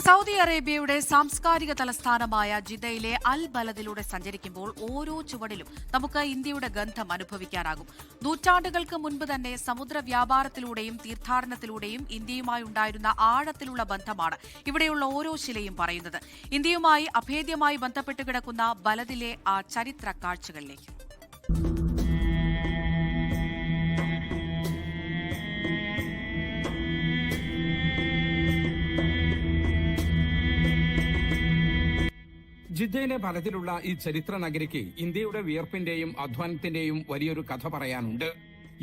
Saudi അറേബ്യയുടെ സാംസ്കാരിക തലസ്ഥാനമായ ജിദ്ദയിലെ അൽ ബലദിലൂടെ സഞ്ചരിക്കുമ്പോൾ ഓരോ ചുവടിലും നമുക്ക് ഇന്ത്യയുടെ ഗന്ധം അനുഭവിക്കാനാകും. നൂറ്റാണ്ടുകൾക്ക് മുൻപ് തന്നെ സമുദ്ര വ്യാപാരത്തിലൂടെയും തീർത്ഥാടനത്തിലൂടെയും ഇന്ത്യയുമായി ഉണ്ടായിരുന്ന ആഴത്തിലുള്ള ബന്ധമാണ് ഇവിടെയുള്ള ഓരോ ശിലയും പറയുന്നത്. ഇന്ത്യയുമായി അഭേദ്യമായി ബന്ധപ്പെട്ട് കിടക്കുന്ന ബലദിലെ ആ ചരിത്ര കാഴ്ചകളിലേക്ക്. ജിദ്ദയിലെ ബലദിലുള്ള ഈ ചരിത്ര നഗരിക്ക് ഇന്ത്യയുടെ വിയർപ്പിന്റെയും അധ്വാനത്തിന്റെയും വലിയൊരു കഥ പറയാനുണ്ട്.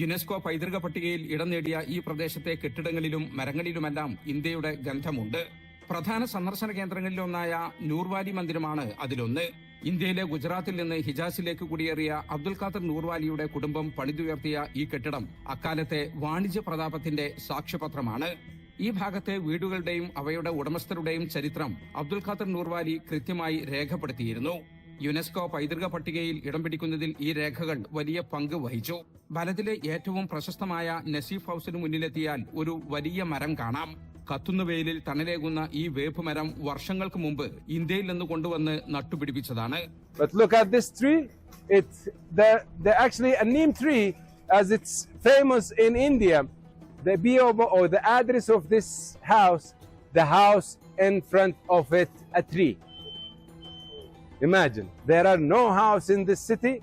യുനെസ്കോ പൈതൃക പട്ടികയിൽ ഇടം നേടിയ ഈ പ്രദേശത്തെ കെട്ടിടങ്ങളിലും മരങ്ങളിലുമെല്ലാം ഇന്ത്യയുടെ ഗന്ധമുണ്ട്. പ്രധാന സന്ദർശന കേന്ദ്രങ്ങളിലൊന്നായ നൂർവാലി മന്ദിരമാണ് അതിലൊന്ന്. ഇന്ത്യയിലെ ഗുജറാത്തിൽ നിന്ന് ഹിജാസിലേക്ക് കുടിയേറിയ അബ്ദുൽ ഖാദർ നൂർവാലിയുടെ കുടുംബം പണിതുയർത്തിയ ഈ കെട്ടിടം അക്കാലത്തെ വാണിജ്യ പ്രതാപത്തിന്റെ സാക്ഷ്യപത്രമാണ്. ഈ ഭാഗത്തെ വീടുകളുടെയും അവയുടെ ഉടമസ്ഥരുടെയും ചരിത്രം അബ്ദുൽ ഖാദർ നൂർവാലി കൃത്യമായി രേഖപ്പെടുത്തിയിരുന്നു. യുനെസ്കോ പൈതൃക പട്ടികയിൽ ഇടം പിടിക്കുന്നതിൽ ഈ രേഖകൾ വലിയ പങ്ക് വഹിച്ചു. ബലദിലെ ഏറ്റവും പ്രശസ്തമായ നസീഫ് ഹൌസിന് മുന്നിലെത്തിയാൽ ഒരു വലിയ മരം കാണാം. കത്തുന്ന വെയിലിൽ തണലേകുന്ന ഈ വേപ്പ് മരം വർഷങ്ങൾക്ക് മുമ്പ് ഇന്ത്യയിൽ നിന്ന് കൊണ്ടുവന്ന് നട്ടുപിടിപ്പിച്ചതാണ്. But look at this tree. It's the actually a neem tree, as it's famous in India. The BO or the address of this house, the house in front of it, a tree. Imagine, there are no house in this city,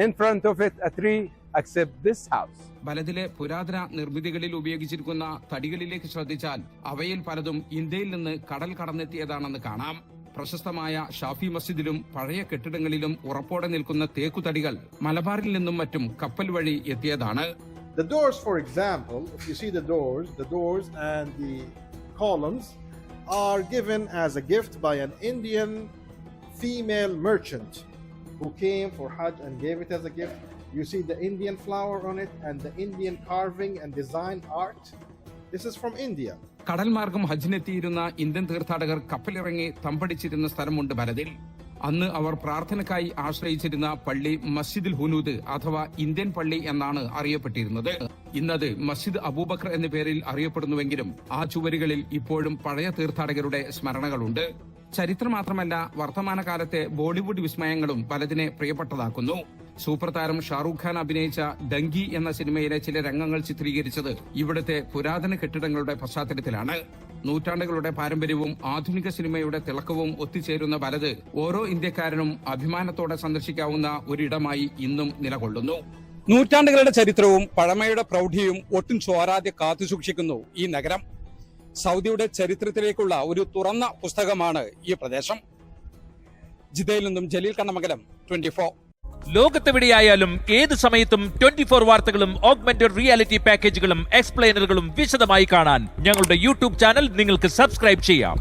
in front of it a tree except this house. ബലദിലെ പുരാതന നിർമ്മിതികളിൽ ഉപയോഗിച്ചിരിക്കുന്ന തടികളിലേക്ക് ശ്രദ്ധിച്ചാൽ അവയിൽ പലതും ഇന്ത്യയിൽ നിന്ന് കടൽ കടന്നെത്തിയതാണെന്ന് കാണാം. പ്രശസ്തമായ ഷാഫി മസ്ജിദിലും പഴയ കെട്ടിടങ്ങളിലും ഉറപ്പോടെ നിൽക്കുന്ന തേക്കുതടികൾ മലബാറിൽ നിന്നും മറ്റും കപ്പൽ വഴി എത്തിയതാണ്. The doors, for example, if you see the doors and the columns are given as a gift by an Indian female merchant who came for Hajj and gave it as a gift. You see the Indian flower on it and the Indian carving and design art. This is from India. കടൽ മാർഗം ഹജ്ജിനെത്തിയിരുന്ന Indian തീർത്ഥാടകർ കപ്പലിറങ്ങി തമ്പടിച്ചിരുന്ന സ്ഥലമുണ്ട് ബലദിൽ. അന്ന് അവർ പ്രാർത്ഥനയ്ക്കായി ആശ്രയിച്ചിരുന്ന പള്ളി മസ്ജിദുൽ ഹുനൂദ് അഥവാ Indian പള്ളി എന്നാണ് അറിയപ്പെട്ടിരുന്നത്. ഇന്നത് മസ്ജിദ് അബൂബക്കർ എന്ന പേരിൽ അറിയപ്പെടുന്നുവെങ്കിലും ആ ചുവരുകളിൽ ഇപ്പോഴും പഴയ തീർത്ഥാടകരുടെ സ്മരണകളുണ്ട്. ചരിത്രം മാത്രമല്ല, വർത്തമാനകാലത്തെ ബോളിവുഡ് വിസ്മയങ്ങളും ബലദിനെ പ്രിയപ്പെട്ടതാക്കുന്നു. സൂപ്പർ താരം ഷാറൂഖ് ഖാൻ അഭിനയിച്ച ഡങ്കി എന്ന സിനിമയിലെ ചില രംഗങ്ങൾ ചിത്രീകരിച്ചത് ഇവിടുത്തെ പുരാതന കെട്ടിടങ്ങളുടെ പശ്ചാത്തലത്തിലാണ്. നൂറ്റാണ്ടുകളുടെ പാരമ്പര്യവും ആധുനിക സിനിമയുടെ തിളക്കവും ഒത്തുചേരുന്ന ബലദ് ഓരോ ഇന്ത്യക്കാരനും അഭിമാനത്തോടെ സന്ദർശിക്കാവുന്ന ഒരിടമായി ഇന്നും നിലകൊള്ളുന്നു. നൂറ്റാണ്ടുകളുടെ ചരിത്രവും പഴമയുടെ പ്രൗഢിയും ഒട്ടും ചോരാതെ കാത്തുസൂക്ഷിക്കുന്നു ഈ നഗരം. സൗദിയുടെ ചരിത്രത്തിലേക്കുള്ള ഒരു തുറന്ന പുസ്തകമാണ് ഈ പ്രദേശം. ജിദ്ദയിൽ നിന്നും ജലീൽ കണ്ണമംഗലം, 24. ലോകത്തെവിടെയായാലും ഏത് സമയത്തും 24 വാർത്തകളും ഓഗ്മെന്റഡ് റിയാലിറ്റി പാക്കേജുകളും എക്സ്പ്ലെയിനറുകളും വിശദമായി കാണാൻ ഞങ്ങളുടെ യൂട്യൂബ് ചാനൽ നിങ്ങൾക്ക് സബ്സ്ക്രൈബ് ചെയ്യാം.